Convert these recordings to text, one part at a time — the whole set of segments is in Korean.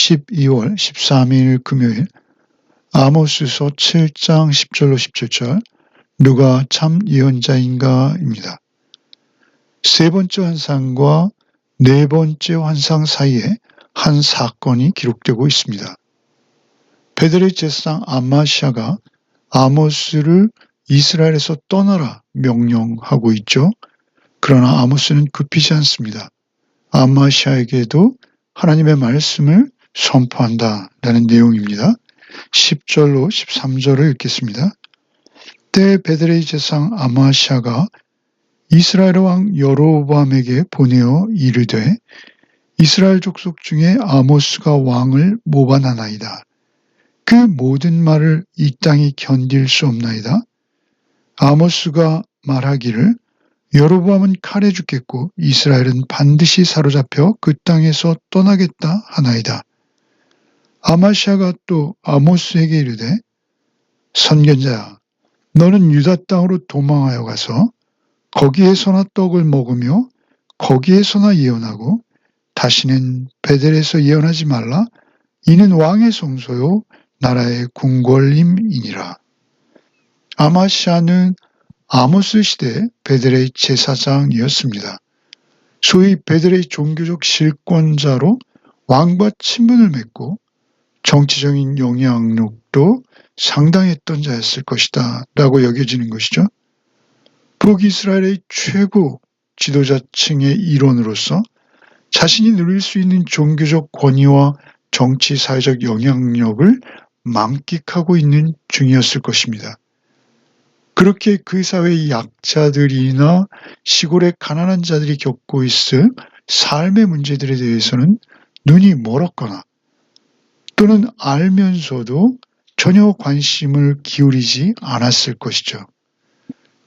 12월 13일 금요일 아모스서 7장 10절로 17절 누가 참 예언자인가입니다. 세 번째 환상과 네 번째 환상 사이에 한 사건이 기록되고 있습니다. 베델의 제사장 아마시아가 아모스를 이스라엘에서 떠나라 명령하고 있죠. 그러나 아모스는 굽히지 않습니다. 아마시아에게도 하나님의 말씀을 선포한다라는 내용입니다. 10절로 13절을 읽겠습니다. 때 베델의 제사장 아마시아가 이스라엘 왕 여로보암에게 보내어 이르되 이스라엘 족속 중에 아모스가 왕을 모반하나이다. 그 모든 말을 이 땅이 견딜 수 없나이다. 아모스가 말하기를 여로보암은 칼에 죽겠고 이스라엘은 반드시 사로잡혀 그 땅에서 떠나겠다 하나이다. 아마시아가 또 아모스에게 이르되 선견자야 너는 유다 땅으로 도망하여 가서 거기에서나 떡을 먹으며 거기에서나 예언하고 다시는 베델에서 예언하지 말라. 이는 왕의 성소요 나라의 궁궐임이니라. 아마시아는 아모스 시대 베델의 제사장이었습니다. 소위 베델의 종교적 실권자로 왕과 친분을 맺고 정치적인 영향력도 상당했던 자였을 것이다 라고 여겨지는 것이죠. 북이스라엘의 최고 지도자층의 일원으로서 자신이 누릴 수 있는 종교적 권위와 정치 사회적 영향력을 만끽하고 있는 중이었을 것입니다. 그렇게 그 사회의 약자들이나 시골의 가난한 자들이 겪고 있을 삶의 문제들에 대해서는 눈이 멀었거나 또는 알면서도 전혀 관심을 기울이지 않았을 것이죠.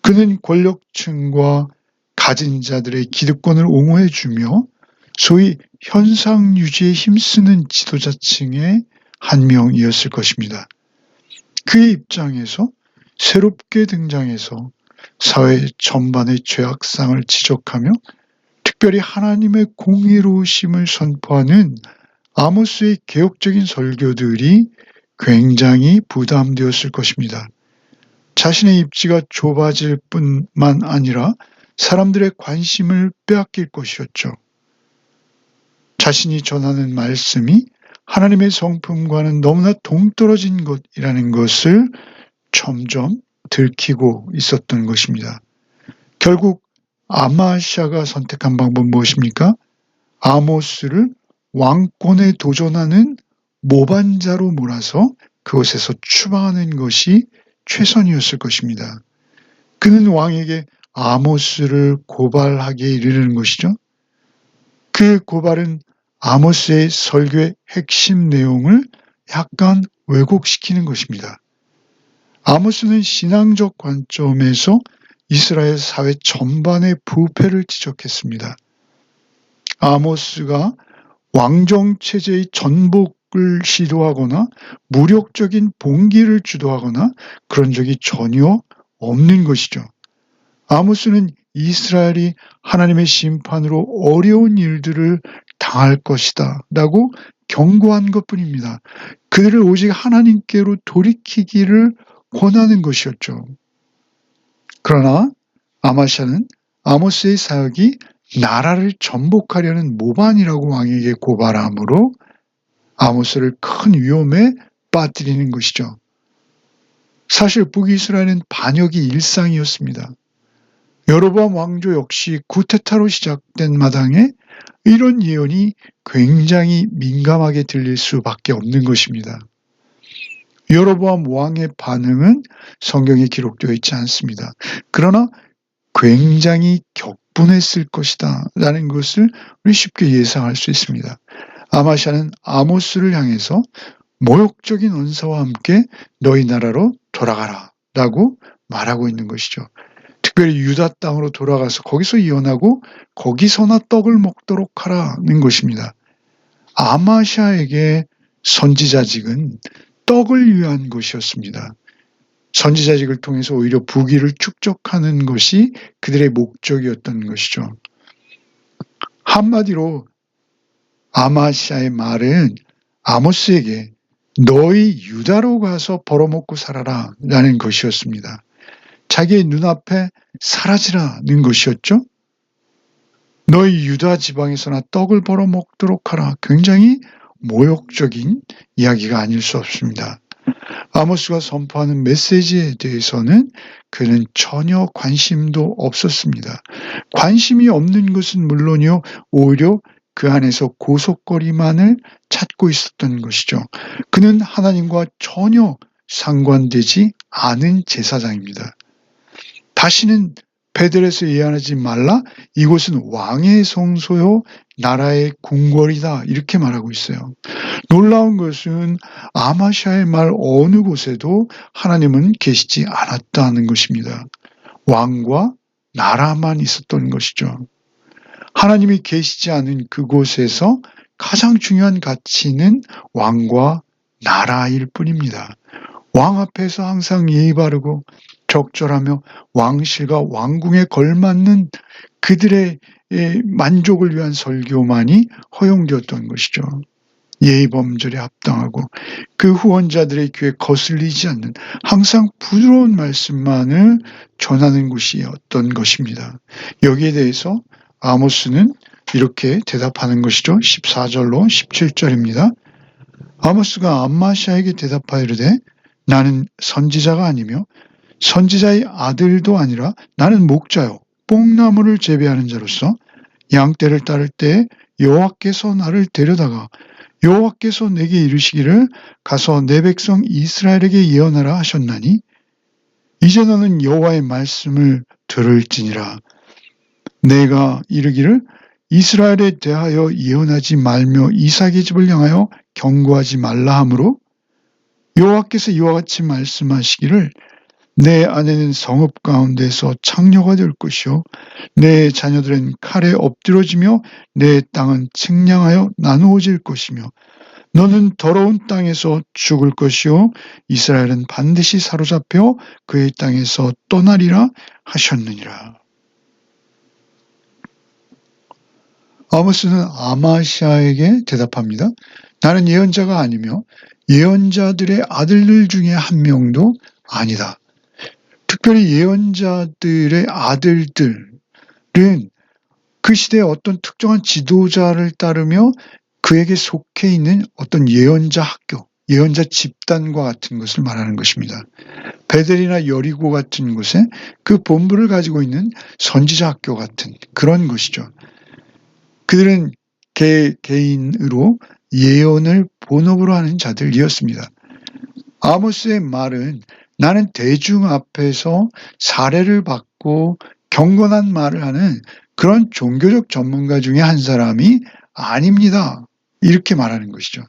그는 권력층과 가진 자들의 기득권을 옹호해주며 소위 현상 유지에 힘쓰는 지도자층의 한 명이었을 것입니다. 그의 입장에서 새롭게 등장해서 사회 전반의 죄악상을 지적하며 특별히 하나님의 공의로우심을 선포하는 아모스의 개혁적인 설교들이 굉장히 부담되었을 것입니다. 자신의 입지가 좁아질 뿐만 아니라 사람들의 관심을 빼앗길 것이었죠. 자신이 전하는 말씀이 하나님의 성품과는 너무나 동떨어진 것이라는 것을 점점 들키고 있었던 것입니다. 결국 아마시아가 선택한 방법은 무엇입니까? 아모스를 왕권에 도전하는 모반자로 몰아서 그곳에서 추방하는 것이 최선이었을 것입니다. 그는 왕에게 아모스를 고발하게 이르는 것이죠. 그 고발은 아모스의 설교의 핵심 내용을 약간 왜곡시키는 것입니다. 아모스는 신앙적 관점에서 이스라엘 사회 전반의 부패를 지적했습니다. 아모스가 왕정체제의 전복을 시도하거나 무력적인 봉기를 주도하거나 그런 적이 전혀 없는 것이죠. 아모스는 이스라엘이 하나님의 심판으로 어려운 일들을 당할 것이다 라고 경고한 것뿐입니다. 그들을 오직 하나님께로 돌이키기를 권하는 것이었죠. 그러나 아마시아는 아모스의 사역이 나라를 전복하려는 모반이라고 왕에게 고발함으로 아모스를 큰 위험에 빠뜨리는 것이죠. 사실 북이스라엘은 반역이 일상이었습니다. 여로보암 왕조 역시 쿠데타로 시작된 마당에 이런 예언이 굉장히 민감하게 들릴 수밖에 없는 것입니다. 여로보암 왕의 반응은 성경에 기록되어 있지 않습니다. 그러나 굉장히 격분했을 것이다 라는 것을 우리 쉽게 예상할 수 있습니다. 아마시아는 아모스를 향해서 모욕적인 언사와 함께 너희 나라로 돌아가라 라고 말하고 있는 것이죠. 특별히 유다 땅으로 돌아가서 거기서 예언하고 거기서나 떡을 먹도록 하라는 것입니다. 아마시아에게 선지자직은 떡을 위한 것이었습니다. 선지자직을 통해서 오히려 부귀를 축적하는 것이 그들의 목적이었던 것이죠. 한마디로 아마시아의 말은 아모스에게 너희 유다로 가서 벌어먹고 살아라 라는 것이었습니다. 자기의 눈앞에 사라지라는 것이었죠. 너희 유다 지방에서나 떡을 벌어먹도록 하라. 굉장히 모욕적인 이야기가 아닐 수 없습니다. 아모스가 선포하는 메시지에 대해서는 그는 전혀 관심도 없었습니다. 관심이 없는 것은 물론이요, 오히려 그 안에서 고속거리만을 찾고 있었던 것이죠. 그는 하나님과 전혀 상관되지 않은 제사장입니다. 다시는 베델에서 예언하지 말라. 이곳은 왕의 성소요 나라의 궁궐이다. 이렇게 말하고 있어요. 놀라운 것은 아마시아의 말 어느 곳에도 하나님은 계시지 않았다는 것입니다. 왕과 나라만 있었던 것이죠. 하나님이 계시지 않은 그곳에서 가장 중요한 가치는 왕과 나라일 뿐입니다. 왕 앞에서 항상 예의 바르고 적절하며 왕실과 왕궁에 걸맞는 그들의 만족을 위한 설교만이 허용되었던 것이죠. 예의 범절에 합당하고 그 후원자들의 귀에 거슬리지 않는 항상 부드러운 말씀만을 전하는 곳이었던 것입니다. 여기에 대해서 아모스는 이렇게 대답하는 것이죠. 14절로 17절입니다. 아모스가 암마시아에게 대답하이르되 나는 선지자가 아니며 선지자의 아들도 아니라 나는 목자요 뽕나무를 재배하는 자로서 양떼를 따를 때 여호와께서 나를 데려다가 여호와께서 내게 이르시기를 가서 내 백성 이스라엘에게 예언하라 하셨나니 이제 너는 여호와의 말씀을 들을지니라. 내가 이르기를 이스라엘에 대하여 예언하지 말며 이삭의 집을 향하여 경고하지 말라 하므로 여호와께서 이와 같이 말씀하시기를 내 아내는 성읍 가운데서 창녀가 될 것이요 내 자녀들은 칼에 엎드러지며 내 땅은 측량하여 나누어질 것이며 너는 더러운 땅에서 죽을 것이요 이스라엘은 반드시 사로잡혀 그의 땅에서 떠나리라 하셨느니라. 아모스는 아마시아에게 대답합니다. 나는 예언자가 아니며 예언자들의 아들들 중에 한 명도 아니다. 특별히 예언자들의 아들들은 그 시대의 어떤 특정한 지도자를 따르며 그에게 속해 있는 어떤 예언자 학교, 예언자 집단과 같은 것을 말하는 것입니다. 베델이나 여리고 같은 곳에 그 본부를 가지고 있는 선지자 학교 같은 그런 것이죠. 그들은 개인으로 예언을 본업으로 하는 자들이었습니다. 아모스의 말은 나는 대중 앞에서 사례를 받고 경건한 말을 하는 그런 종교적 전문가 중에 한 사람이 아닙니다. 이렇게 말하는 것이죠.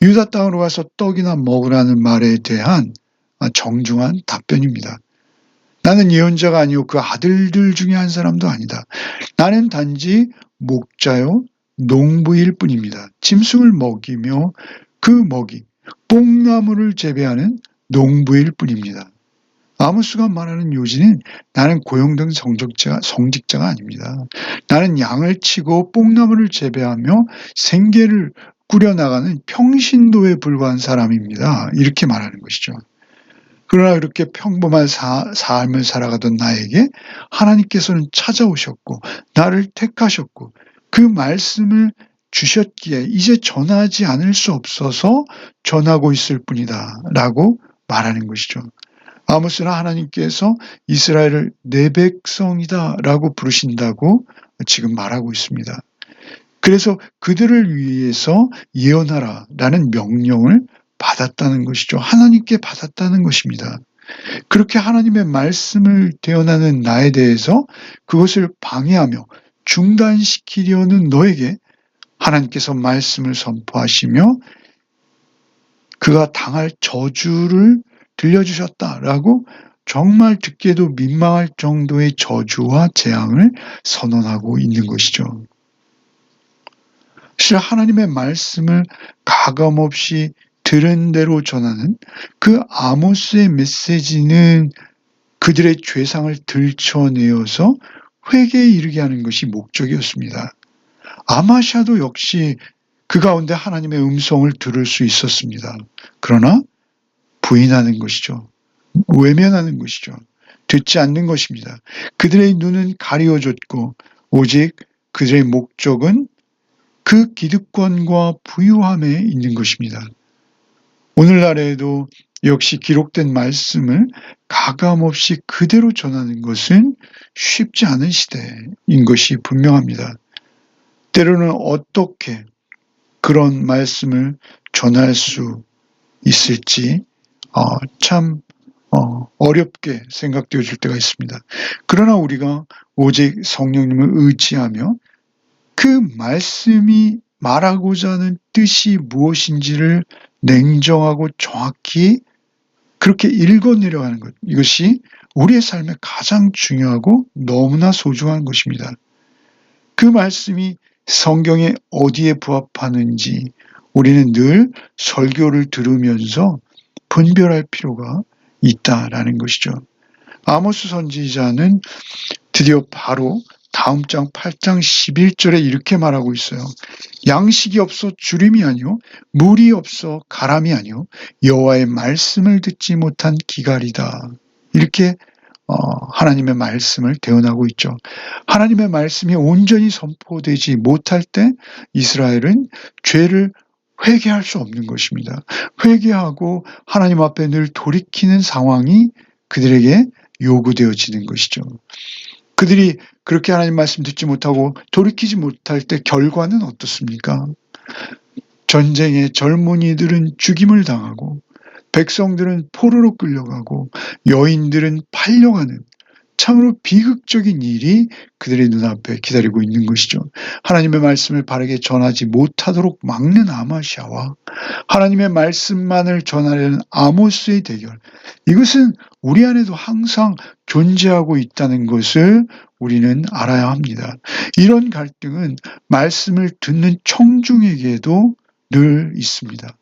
유다 땅으로 가서 떡이나 먹으라는 말에 대한 정중한 답변입니다. 나는 예언자가 아니요 그 아들들 중에 한 사람도 아니다. 나는 단지 목자요 농부일 뿐입니다. 짐승을 먹이며 그 먹이 뽕나무를 재배하는 농부일 뿐입니다. 아모스가 말하는 요지는 나는 고용된 성직자가 아닙니다. 나는 양을 치고 뽕나무를 재배하며 생계를 꾸려나가는 평신도에 불과한 사람입니다. 이렇게 말하는 것이죠. 그러나 그렇게 평범한 삶을 살아가던 나에게 하나님께서는 찾아오셨고 나를 택하셨고 그 말씀을 주셨기에 이제 전하지 않을 수 없어서 전하고 있을 뿐이다 라고 말하는 것이죠. 아모스는 하나님께서 이스라엘을 내 백성이다 라고 부르신다고 지금 말하고 있습니다. 그래서 그들을 위해서 예언하라 라는 명령을 받았다는 것이죠. 하나님께 받았다는 것입니다. 그렇게 하나님의 말씀을 대언하는 나에 대해서 그것을 방해하며 중단시키려는 너에게 하나님께서 말씀을 선포하시며 그가 당할 저주를 들려주셨다라고 정말 듣기에도 민망할 정도의 저주와 재앙을 선언하고 있는 것이죠. 사실 하나님의 말씀을 가감없이 들은 대로 전하는 그 아모스의 메시지는 그들의 죄상을 들춰내어서 회개에 이르게 하는 것이 목적이었습니다. 아마시아도 역시 그 가운데 하나님의 음성을 들을 수 있었습니다. 그러나 부인하는 것이죠. 외면하는 것이죠. 듣지 않는 것입니다. 그들의 눈은 가리워졌고 오직 그들의 목적은 그 기득권과 부유함에 있는 것입니다. 오늘날에도 역시 기록된 말씀을 가감없이 그대로 전하는 것은 쉽지 않은 시대인 것이 분명합니다. 때로는 어떻게 그런 말씀을 전할 수 있을지 참 어렵게 생각되어질 때가 있습니다. 그러나 우리가 오직 성령님을 의지하며 그 말씀이 말하고자 하는 뜻이 무엇인지를 냉정하고 정확히 그렇게 읽어내려가는 것, 이것이 우리의 삶에 가장 중요하고 너무나 소중한 것입니다. 그 말씀이 성경에 어디에 부합하는지 우리는 늘 설교를 들으면서 분별할 필요가 있다라는 것이죠. 아모스 선지자는 드디어 바로 다음 장 8장 11절에 이렇게 말하고 있어요. 양식이 없어 주림이 아니요 물이 없어 가람이 아니요 여호와의 말씀을 듣지 못한 기갈이다. 이렇게 하나님의 말씀을 대언하고 있죠. 하나님의 말씀이 온전히 선포되지 못할 때 이스라엘은 죄를 회개할 수 없는 것입니다. 회개하고 하나님 앞에 늘 돌이키는 상황이 그들에게 요구되어지는 것이죠. 그들이 그렇게 하나님 말씀 듣지 못하고 돌이키지 못할 때 결과는 어떻습니까? 전쟁에 젊은이들은 죽임을 당하고 백성들은 포로로 끌려가고 여인들은 팔려가는 참으로 비극적인 일이 그들의 눈앞에 기다리고 있는 것이죠. 하나님의 말씀을 바르게 전하지 못하도록 막는 아마시아와 하나님의 말씀만을 전하려는 아모스의 대결, 이것은 우리 안에도 항상 존재하고 있다는 것을 우리는 알아야 합니다. 이런 갈등은 말씀을 듣는 청중에게도 늘 있습니다.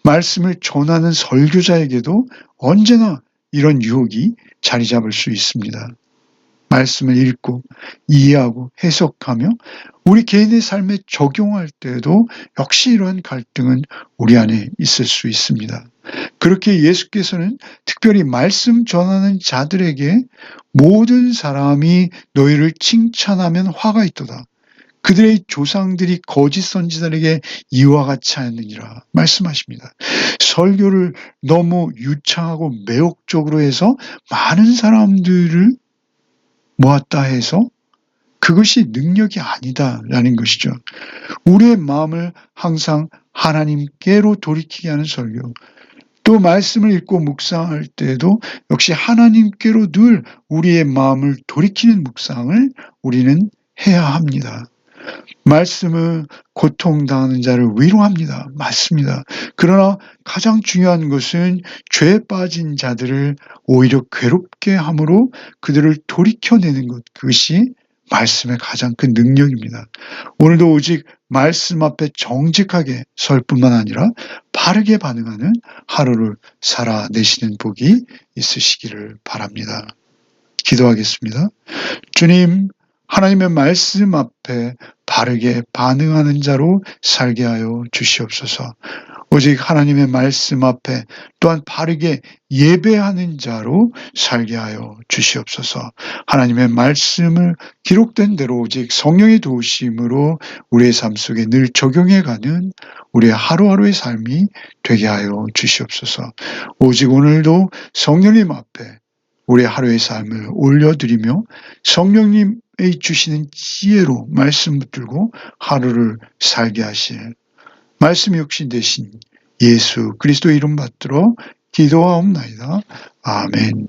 말씀을 전하는 설교자에게도 언제나 이런 유혹이 자리 잡을 수 있습니다. 말씀을 읽고 이해하고 해석하며 우리 개인의 삶에 적용할 때에도 역시 이러한 갈등은 우리 안에 있을 수 있습니다. 그렇게 예수께서는 특별히 말씀 전하는 자들에게 모든 사람이 너희를 칭찬하면 화가 있도다. 그들의 조상들이 거짓 선지자에게 이와 같이 하느니라 말씀하십니다. 설교를 너무 유창하고 매혹적으로 해서 많은 사람들을 모았다 해서 그것이 능력이 아니다라는 것이죠. 우리의 마음을 항상 하나님께로 돌이키게 하는 설교, 또 말씀을 읽고 묵상할 때에도 역시 하나님께로 늘 우리의 마음을 돌이키는 묵상을 우리는 해야 합니다. 말씀은 고통당하는 자를 위로합니다. 맞습니다. 그러나 가장 중요한 것은 죄에 빠진 자들을 오히려 괴롭게 함으로 그들을 돌이켜내는 것, 그것이 말씀의 가장 큰 능력입니다. 오늘도 오직 말씀 앞에 정직하게 설 뿐만 아니라 바르게 반응하는 하루를 살아내시는 복이 있으시기를 바랍니다. 기도하겠습니다. 주님, 하나님의 말씀 앞에 바르게 반응하는 자로 살게 하여 주시옵소서. 오직 하나님의 말씀 앞에 또한 바르게 예배하는 자로 살게 하여 주시옵소서. 하나님의 말씀을 기록된 대로 오직 성령의 도우심으로 우리의 삶 속에 늘 적용해가는 우리의 하루하루의 삶이 되게 하여 주시옵소서. 오직 오늘도 성령님 앞에 우리의 하루의 삶을 올려드리며 성령님의 주시는 지혜로 말씀 붙들고 하루를 살게 하실 말씀이 역시 되신 예수 그리스도 이름 받들어 기도하옵나이다. 아멘.